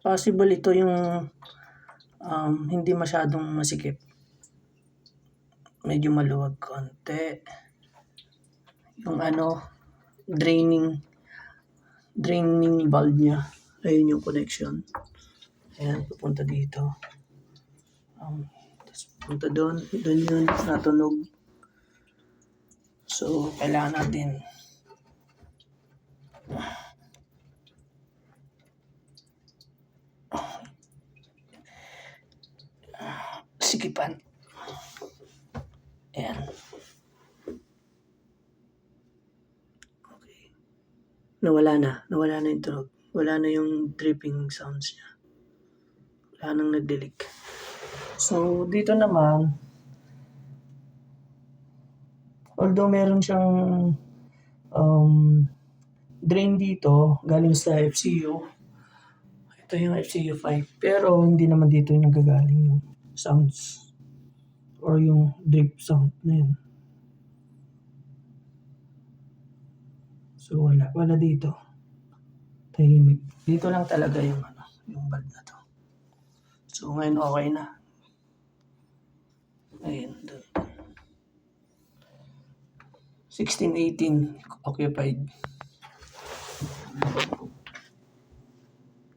Possible ito yung hindi masyadong masikip. Medyo maluwag konti. Yung draining valve niya. Ayun yung connection. Ayan, pupunta dito. Tapos pupunta doon. Doon yun, natunog. So, kailangan natin sikipan. Ayan. Okay. Nawala na yung tunog. Wala na yung dripping sounds niya. Wala nang nagdilik. So, dito naman, although meron siyang drain dito, galing sa FCU. Ito yung FCU 5. Pero hindi naman dito yung nagagaling yung sounds or yung drip sound na yun. So, wala dito. Tahimik. Dito lang talaga yung valve na to. So, ngayon okay na. Ayun, doon. 16-18 occupied.